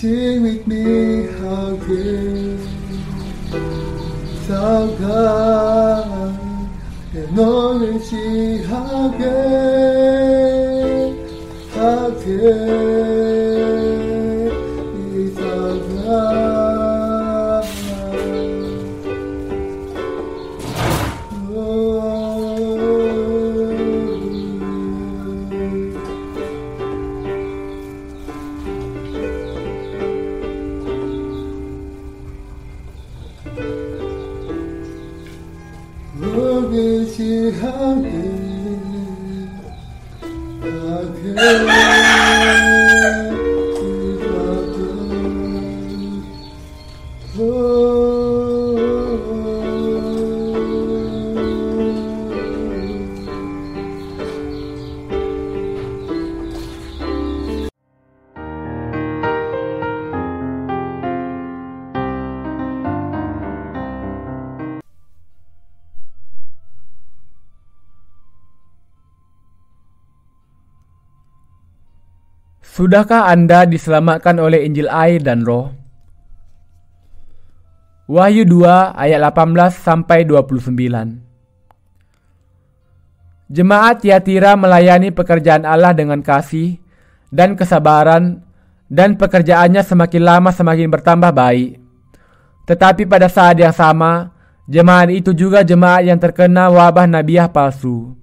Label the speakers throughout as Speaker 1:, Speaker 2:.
Speaker 1: Sing with me how great thou God, and only see how great is our God. See how great
Speaker 2: Sudahkah Anda diselamatkan oleh Injil air dan Roh? Wahyu 2 ayat 18-29. Jemaat Tiatira melayani pekerjaan Allah dengan kasih dan kesabaran, dan pekerjaannya semakin lama semakin bertambah baik. Tetapi pada saat yang sama, jemaat itu juga jemaat yang terkena wabah nabiah palsu.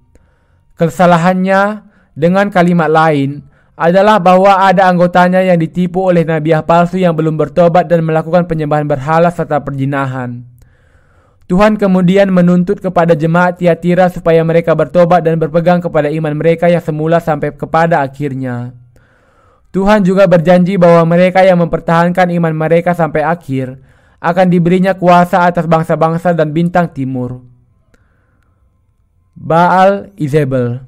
Speaker 2: Kesalahannya, dengan kalimat lain, adalah bahwa ada anggotanya yang ditipu oleh nabiah palsu yang belum bertobat dan melakukan penyembahan berhala serta perjinahan. Tuhan kemudian menuntut kepada jemaat Tiatira supaya mereka bertobat dan berpegang kepada iman mereka yang semula sampai kepada akhirnya. Tuhan juga berjanji bahwa mereka yang mempertahankan iman mereka sampai akhir akan diberinya kuasa atas bangsa-bangsa dan bintang timur. Baal Izebel.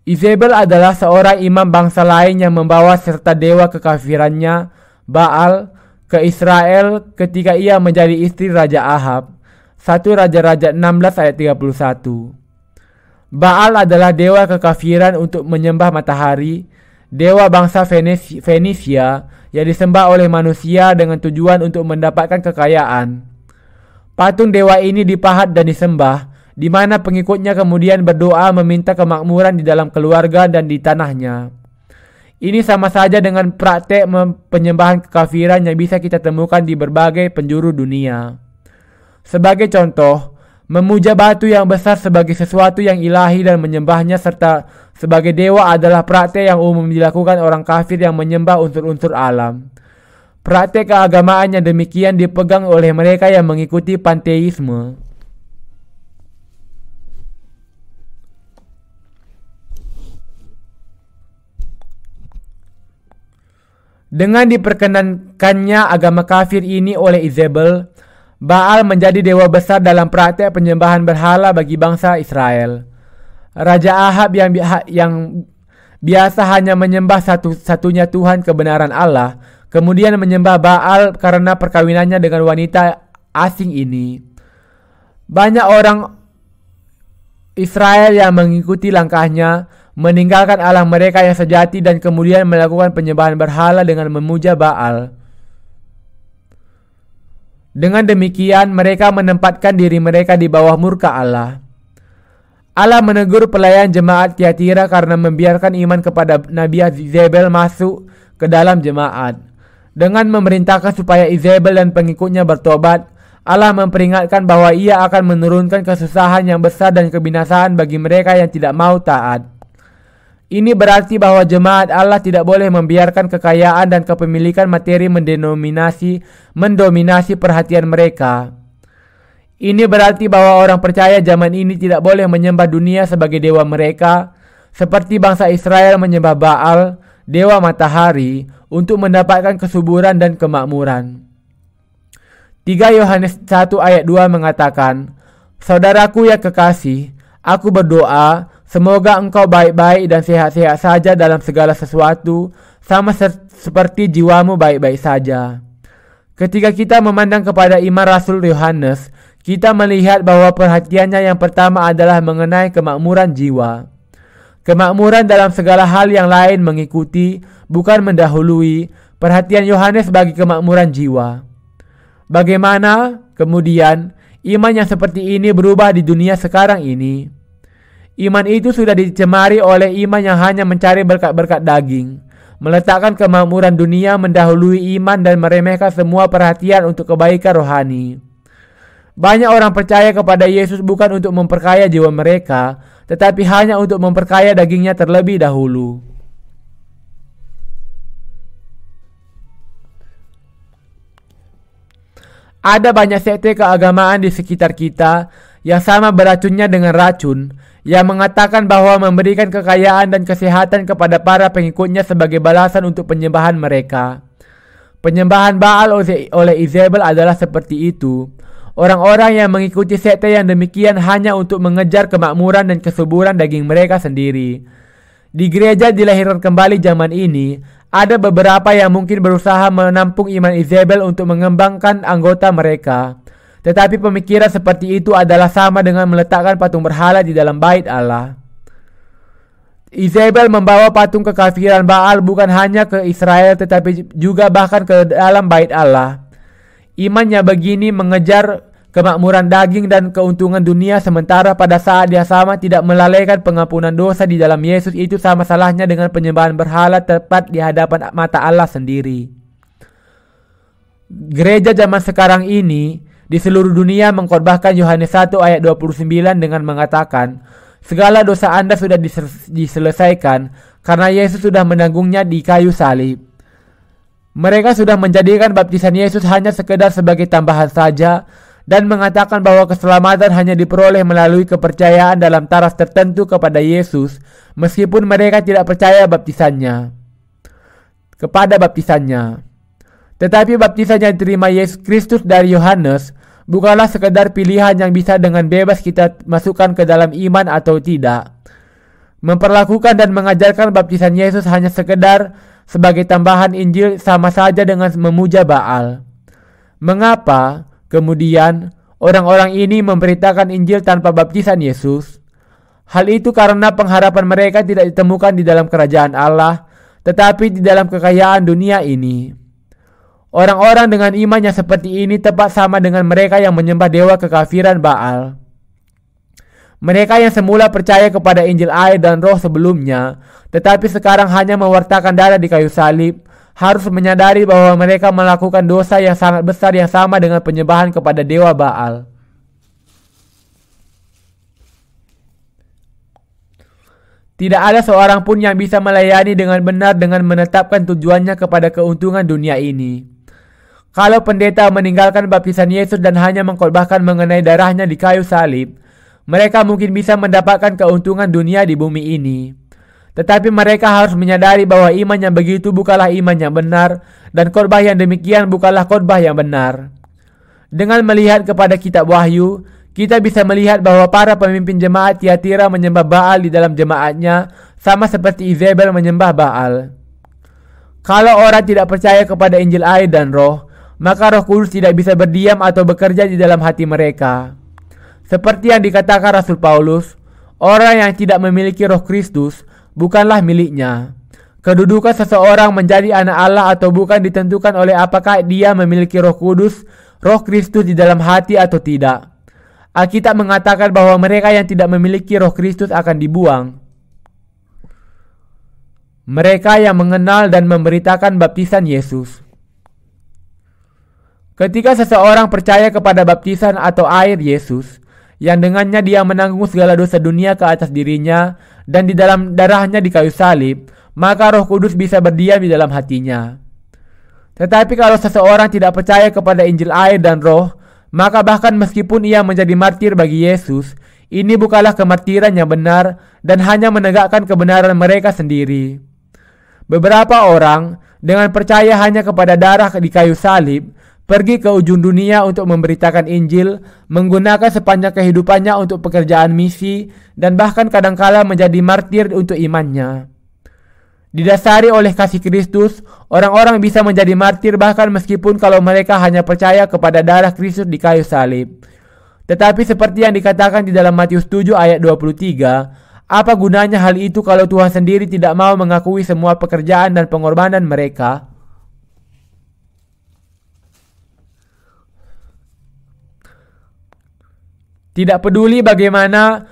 Speaker 2: Izebel adalah seorang imam bangsa lain yang membawa serta dewa kekafirannya, Baal, ke Israel ketika ia menjadi istri Raja Ahab. 1 Raja-Raja 16 ayat 31. Baal adalah dewa kekafiran untuk menyembah matahari, dewa bangsa Fenisia yang disembah oleh manusia dengan tujuan untuk mendapatkan kekayaan. Patung dewa ini dipahat dan disembah, di mana pengikutnya kemudian berdoa meminta kemakmuran di dalam keluarga dan di tanahnya. Ini sama saja dengan praktek penyembahan kekafiran yang bisa kita temukan di berbagai penjuru dunia. Sebagai contoh, memuja batu yang besar sebagai sesuatu yang ilahi dan menyembahnya serta sebagai dewa adalah praktek yang umum dilakukan orang kafir yang menyembah unsur-unsur alam. Praktek keagamaan yang demikian dipegang oleh mereka yang mengikuti panteisme. Dengan diperkenankannya agama kafir ini oleh Izebel, Baal menjadi dewa besar dalam praktek penyembahan berhala bagi bangsa Israel. Raja Ahab yang biasa hanya menyembah satu-satunya Tuhan kebenaran Allah, kemudian menyembah Baal karena perkawinannya dengan wanita asing ini. Banyak orang Israel yang mengikuti langkahnya meninggalkan Allah mereka yang sejati dan kemudian melakukan penyembahan berhala dengan memuja Baal. Dengan demikian mereka menempatkan diri mereka di bawah murka Allah. Allah menegur pelayan jemaat Tiatira karena membiarkan iman kepada Nabi Izebel masuk ke dalam jemaat. Dengan memerintahkan supaya Izebel dan pengikutnya bertobat, Allah memperingatkan bahwa ia akan menurunkan kesusahan yang besar dan kebinasaan bagi mereka yang tidak mau taat. Ini berarti bahwa jemaat Allah tidak boleh membiarkan kekayaan dan kepemilikan materi mendominasi perhatian mereka. Ini berarti bahwa orang percaya zaman ini tidak boleh menyembah dunia sebagai dewa mereka, seperti bangsa Israel menyembah Baal, dewa matahari, untuk mendapatkan kesuburan dan kemakmuran. 3 Yohanes 1 ayat 2 mengatakan, "Saudaraku yang kekasih, aku berdoa, semoga engkau baik-baik dan sehat-sehat saja dalam segala sesuatu, sama seperti jiwamu baik-baik saja." Ketika kita memandang kepada iman Rasul Yohanes, kita melihat bahwa perhatiannya yang pertama adalah mengenai kemakmuran jiwa. Kemakmuran dalam segala hal yang lain mengikuti, bukan mendahului, perhatian Yohanes bagi kemakmuran jiwa. Bagaimana kemudian iman yang seperti ini berubah di dunia sekarang ini? Iman itu sudah dicemari oleh iman yang hanya mencari berkat-berkat daging, meletakkan kemakmuran dunia mendahului iman dan meremehkan semua perhatian untuk kebaikan rohani. Banyak orang percaya kepada Yesus bukan untuk memperkaya jiwa mereka, tetapi hanya untuk memperkaya dagingnya terlebih dahulu. Ada banyak sekte keagamaan di sekitar kita yang sama beracunnya dengan racun, yang mengatakan bahwa memberikan kekayaan dan kesehatan kepada para pengikutnya sebagai balasan untuk penyembahan mereka. Penyembahan Baal oleh Izebel adalah seperti itu. Orang-orang yang mengikuti sekte yang demikian hanya untuk mengejar kemakmuran dan kesuburan daging mereka sendiri. Di gereja dilahirkan kembali zaman ini, ada beberapa yang mungkin berusaha menampung iman Izebel untuk mengembangkan anggota mereka. Tetapi pemikiran seperti itu adalah sama dengan meletakkan patung berhala di dalam bait Allah. Izebel membawa patung kekafiran Baal bukan hanya ke Israel tetapi juga bahkan ke dalam bait Allah. Imannya begini mengejar kemakmuran daging dan keuntungan dunia, sementara pada saat yang sama tidak melalaikan pengampunan dosa di dalam Yesus. Itu sama salahnya dengan penyembahan berhala tepat di hadapan mata Allah sendiri. Gereja zaman sekarang ini di seluruh dunia mengkhotbahkan Yohanes 1 ayat 29 dengan mengatakan, segala dosa Anda sudah diselesaikan karena Yesus sudah menanggungnya di kayu salib. Mereka sudah menjadikan baptisan Yesus hanya sekedar sebagai tambahan saja dan mengatakan bahwa keselamatan hanya diperoleh melalui kepercayaan dalam taraf tertentu kepada Yesus, meskipun mereka tidak percaya kepada baptisannya. Tetapi baptisan yang diterima Yesus Kristus dari Yohanes bukanlah sekedar pilihan yang bisa dengan bebas kita masukkan ke dalam iman atau tidak. Memperlakukan dan mengajarkan baptisan Yesus hanya sekedar sebagai tambahan Injil sama saja dengan memuja Baal. Mengapa kemudian orang-orang ini memberitakan Injil tanpa baptisan Yesus? Hal itu karena pengharapan mereka tidak ditemukan di dalam kerajaan Allah, tetapi di dalam kekayaan dunia ini. Orang-orang dengan iman yang seperti ini tepat sama dengan mereka yang menyembah dewa kekafiran Baal. Mereka yang semula percaya kepada Injil air dan roh sebelumnya, tetapi sekarang hanya mewartakan darah di kayu salib, harus menyadari bahwa mereka melakukan dosa yang sangat besar yang sama dengan penyembahan kepada dewa Baal. Tidak ada seorang pun yang bisa melayani dengan benar dengan menetapkan tujuannya kepada keuntungan dunia ini. Kalau pendeta meninggalkan baptisan Yesus dan hanya mengkhotbahkan mengenai darahnya di kayu salib, mereka mungkin bisa mendapatkan keuntungan dunia di bumi ini. Tetapi mereka harus menyadari bahwa iman yang begitu bukanlah iman yang benar, dan khotbah yang demikian bukanlah khotbah yang benar. Dengan melihat kepada kitab Wahyu, kita bisa melihat bahwa para pemimpin jemaat Tiatira menyembah Baal di dalam jemaatnya, sama seperti Izebel menyembah Baal. Kalau orang tidak percaya kepada Injil air dan roh, maka Roh Kudus tidak bisa berdiam atau bekerja di dalam hati mereka. Seperti yang dikatakan Rasul Paulus, orang yang tidak memiliki Roh Kristus bukanlah miliknya. Kedudukan seseorang menjadi anak Allah atau bukan ditentukan oleh apakah dia memiliki Roh Kudus, Roh Kristus di dalam hati atau tidak. Alkitab mengatakan bahwa mereka yang tidak memiliki Roh Kristus akan dibuang. Mereka yang mengenal dan memberitakan baptisan Yesus. Ketika seseorang percaya kepada baptisan atau air Yesus, yang dengannya dia menanggung segala dosa dunia ke atas dirinya, dan di dalam darahnya di kayu salib, maka Roh Kudus bisa berdiam di dalam hatinya. Tetapi kalau seseorang tidak percaya kepada Injil air dan Roh, maka bahkan meskipun ia menjadi martir bagi Yesus, ini bukanlah kemartiran yang benar dan hanya menegakkan kebenaran mereka sendiri. Beberapa orang dengan percaya hanya kepada darah di kayu salib, pergi ke ujung dunia untuk memberitakan Injil, menggunakan sepanjang kehidupannya untuk pekerjaan misi, dan bahkan kadangkala menjadi martir untuk imannya. Didasari oleh kasih Kristus, orang-orang bisa menjadi martir bahkan meskipun kalau mereka hanya percaya kepada darah Kristus di kayu salib. Tetapi seperti yang dikatakan di dalam Matius 7 ayat 23, apa gunanya hal itu kalau Tuhan sendiri tidak mau mengakui semua pekerjaan dan pengorbanan mereka? Tidak peduli bagaimana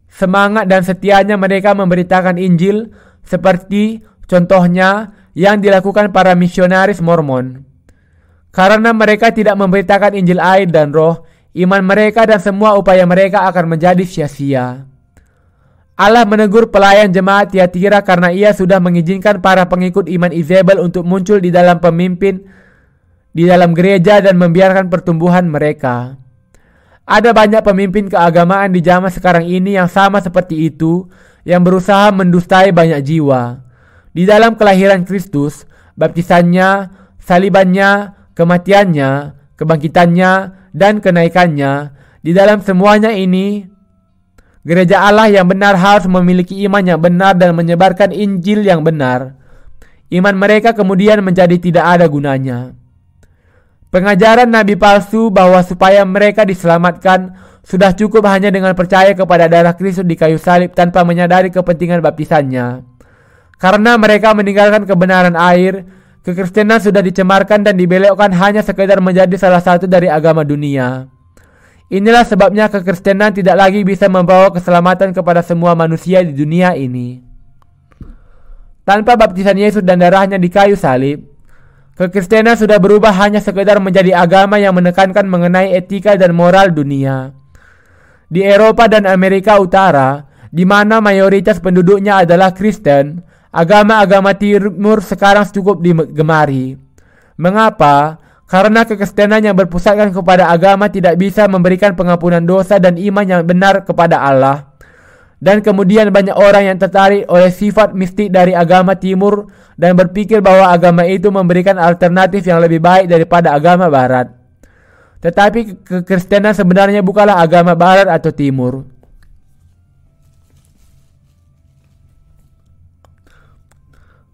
Speaker 2: semangat dan setianya mereka memberitakan Injil, seperti contohnya yang dilakukan para misionaris Mormon. Karena mereka tidak memberitakan Injil air dan Roh, iman mereka dan semua upaya mereka akan menjadi sia-sia. Allah menegur pelayan jemaat Tiatira karena ia sudah mengizinkan para pengikut iman Izebel untuk muncul di dalam pemimpin di dalam gereja dan membiarkan pertumbuhan mereka. Ada banyak pemimpin keagamaan di zaman sekarang ini yang sama seperti itu, yang berusaha mendustai banyak jiwa. Di dalam kelahiran Kristus, baptisannya, salibannya, kematiannya, kebangkitannya, dan kenaikannya, di dalam semuanya ini, gereja Allah yang benar harus memiliki iman yang benar dan menyebarkan Injil yang benar. Iman mereka kemudian menjadi tidak ada gunanya. Pengajaran nabi palsu bahwa supaya mereka diselamatkan sudah cukup hanya dengan percaya kepada darah Kristus di kayu salib tanpa menyadari kepentingan baptisannya. Karena mereka meninggalkan kebenaran air, kekristenan sudah dicemarkan dan dibelokkan hanya sekedar menjadi salah satu dari agama dunia. Inilah sebabnya kekristenan tidak lagi bisa membawa keselamatan kepada semua manusia di dunia ini. Tanpa baptisan Yesus dan darahnya di kayu salib, kekristenan sudah berubah hanya sekedar menjadi agama yang menekankan mengenai etika dan moral dunia. Di Eropa dan Amerika Utara, di mana mayoritas penduduknya adalah Kristen, agama-agama timur sekarang cukup digemari. Mengapa? Karena kekristenan yang berpusatkan kepada agama tidak bisa memberikan pengampunan dosa dan iman yang benar kepada Allah. Dan kemudian banyak orang yang tertarik oleh sifat mistik dari agama timur dan berpikir bahwa agama itu memberikan alternatif yang lebih baik daripada agama barat. Tetapi kekristenan sebenarnya bukanlah agama barat atau timur.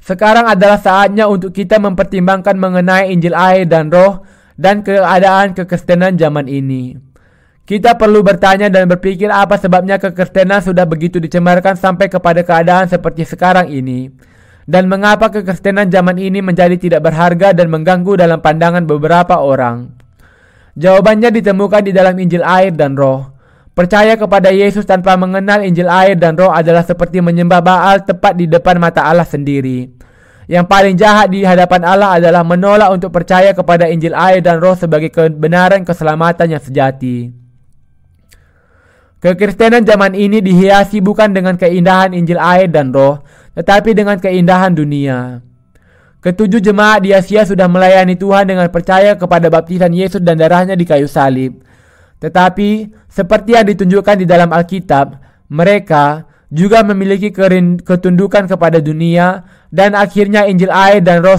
Speaker 2: Sekarang adalah saatnya untuk kita mempertimbangkan mengenai Injil air dan Roh dan keadaan kekristenan zaman ini. Kita perlu bertanya dan berpikir apa sebabnya kekristenan sudah begitu dicemarkan sampai kepada keadaan seperti sekarang ini. Dan mengapa kekristenan zaman ini menjadi tidak berharga dan mengganggu dalam pandangan beberapa orang. Jawabannya ditemukan di dalam Injil air dan Roh. Percaya kepada Yesus tanpa mengenal Injil air dan Roh adalah seperti menyembah Baal tepat di depan mata Allah sendiri. Yang paling jahat di hadapan Allah adalah menolak untuk percaya kepada Injil air dan Roh sebagai kebenaran keselamatan yang sejati. Kekristenan zaman ini dihiasi bukan dengan keindahan Injil air dan Roh, tetapi dengan keindahan dunia. Ketujuh jemaat di Asia sudah melayani Tuhan dengan percaya kepada baptisan Yesus dan darahnya di kayu salib. Tetapi, seperti yang ditunjukkan di dalam Alkitab, mereka juga memiliki ketundukan kepada dunia dan akhirnya Injil air dan Roh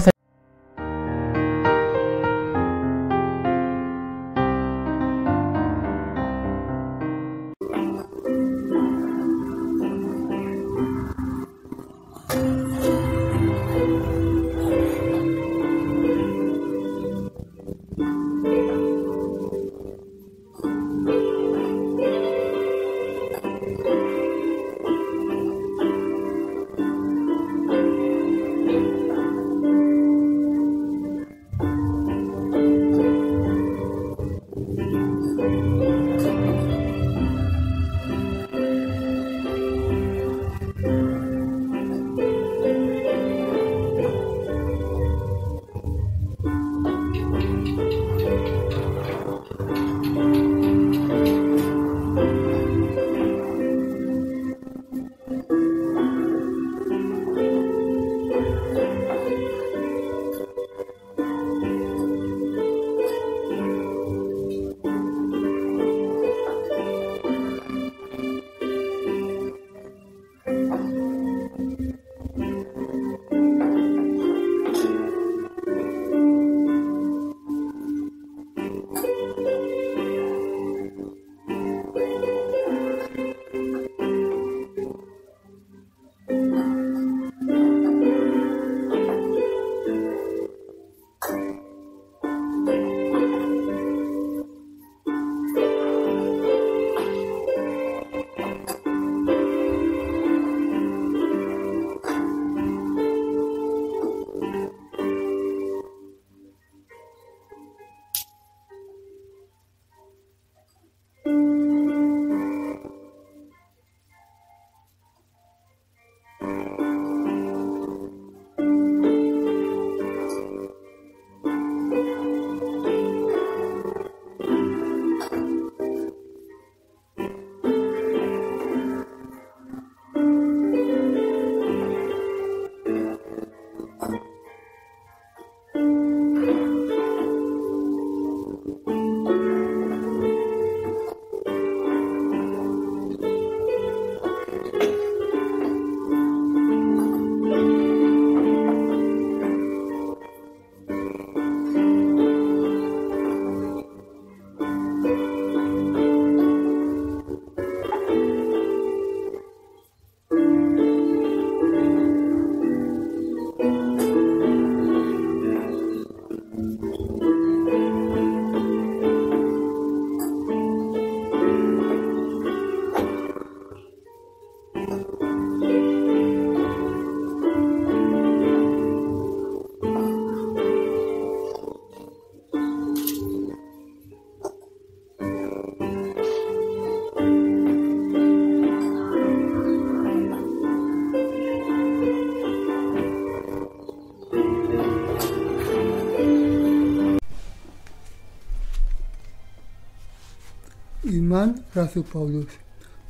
Speaker 1: Iman Rasul Paulus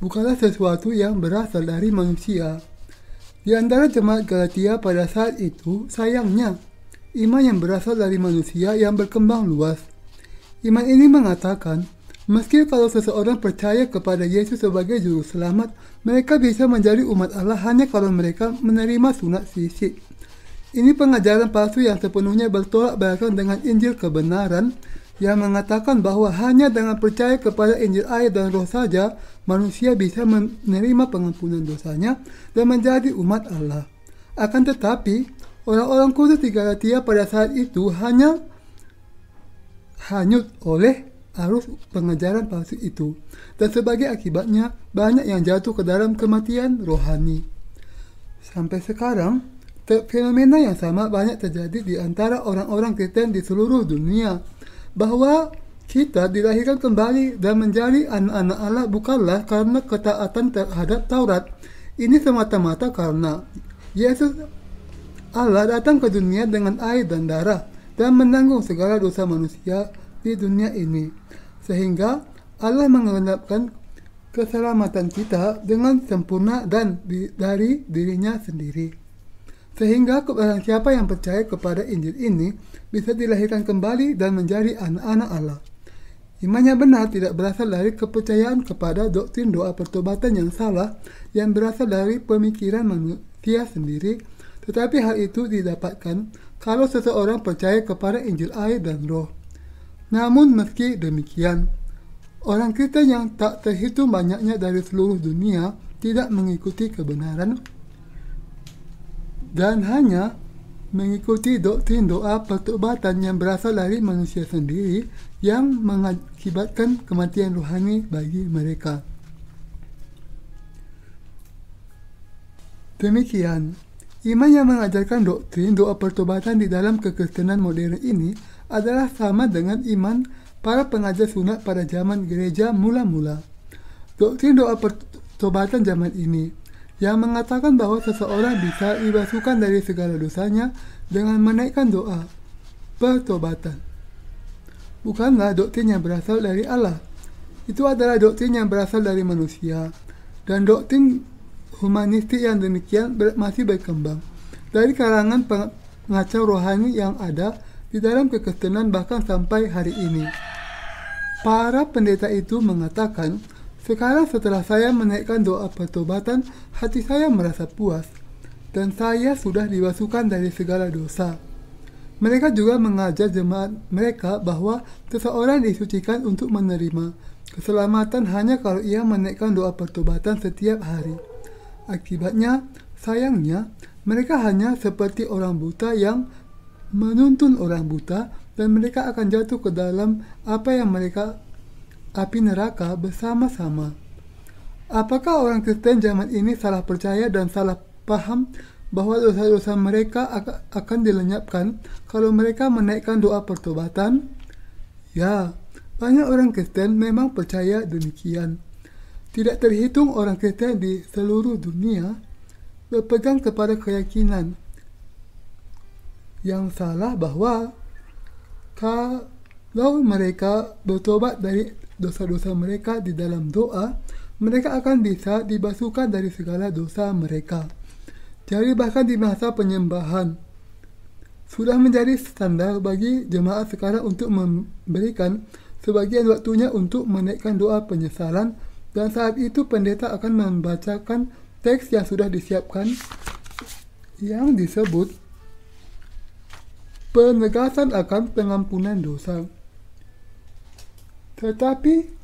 Speaker 1: bukanlah sesuatu yang berasal dari manusia. Di antara jemaat Galatia pada saat itu, sayangnya, iman yang berasal dari manusia yang berkembang luas. Iman ini mengatakan, meski kalau seseorang percaya kepada Yesus sebagai juru selamat, mereka bisa menjadi umat Allah hanya kalau mereka menerima sunat fisik. Ini pengajaran palsu yang sepenuhnya bertolak belakang dengan Injil kebenaran, yang mengatakan bahwa hanya dengan percaya kepada Injil air dan roh saja manusia bisa menerima pengampunan dosanya dan menjadi umat Allah. Akan tetapi, orang-orang kudus di Galatia pada saat itu hanya hanyut oleh arus pengajaran palsu itu, dan sebagai akibatnya banyak yang jatuh ke dalam kematian rohani. Sampai sekarang, fenomena yang sama banyak terjadi di antara orang-orang Kristen di seluruh dunia, bahwa kita dilahirkan kembali dan menjadi anak-anak Allah bukanlah karena ketaatan terhadap Taurat. Ini semata-mata karena Yesus Allah datang ke dunia dengan air dan darah dan menanggung segala dosa manusia di dunia ini, sehingga Allah menggenapkan keselamatan kita dengan sempurna dan dari dirinya sendiri. Sehingga barang siapa yang percaya kepada Injil ini bisa dilahirkan kembali dan menjadi anak-anak Allah. Iman yang benar tidak berasal dari kepercayaan kepada doktrin doa pertobatan yang salah yang berasal dari pemikiran manusia sendiri, tetapi hal itu didapatkan kalau seseorang percaya kepada Injil air dan roh. Namun meski demikian, orang Kristen yang tak terhitung banyaknya dari seluruh dunia tidak mengikuti kebenaran dan hanya mengikuti doktrin doa pertobatan yang berasal dari manusia sendiri yang mengakibatkan kematian rohani bagi mereka. Demikian, iman yang mengajarkan doktrin doa pertobatan di dalam kekristenan modern ini adalah sama dengan iman para pengajar sunat pada zaman gereja mula-mula. Doktrin doa pertobatan zaman ini yang mengatakan bahwa seseorang bisa dibasuhkan dari segala dosanya dengan menaikkan doa pertobatan, bukanlah doktrin yang berasal dari Allah. Itu adalah doktrin yang berasal dari manusia, dan doktrin humanistik yang demikian masih berkembang dari kalangan pengacau rohani yang ada di dalam kekristenan bahkan sampai hari ini. Para pendeta itu mengatakan, sekarang setelah saya menaikkan doa pertobatan, hati saya merasa puas, dan saya sudah dibasuhkan dari segala dosa. Mereka juga mengajar jemaat mereka bahwa seseorang disucikan untuk menerima keselamatan hanya kalau ia menaikkan doa pertobatan setiap hari. Akibatnya, sayangnya, mereka hanya seperti orang buta yang menuntun orang buta, dan mereka akan jatuh ke dalam apa yang mereka api neraka bersama-sama. Apakah orang Kristen zaman ini salah percaya dan salah paham bahwa dosa-dosa mereka akan dilenyapkan kalau mereka menaikkan doa pertobatan? Ya, banyak orang Kristen memang percaya demikian. Tidak terhitung orang Kristen di seluruh dunia berpegang kepada keyakinan yang salah bahwa kalau mereka bertobat dari dosa-dosa mereka di dalam doa, mereka akan bisa dibasuhkan dari segala dosa mereka. Jadi bahkan di masa penyembahan, sudah menjadi standar bagi jemaat sekarang untuk memberikan sebagian waktunya untuk menaikkan doa penyesalan, dan saat itu pendeta akan membacakan teks yang sudah disiapkan yang disebut penegasan akan pengampunan dosa. Tetapi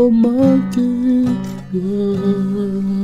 Speaker 1: Almighty God.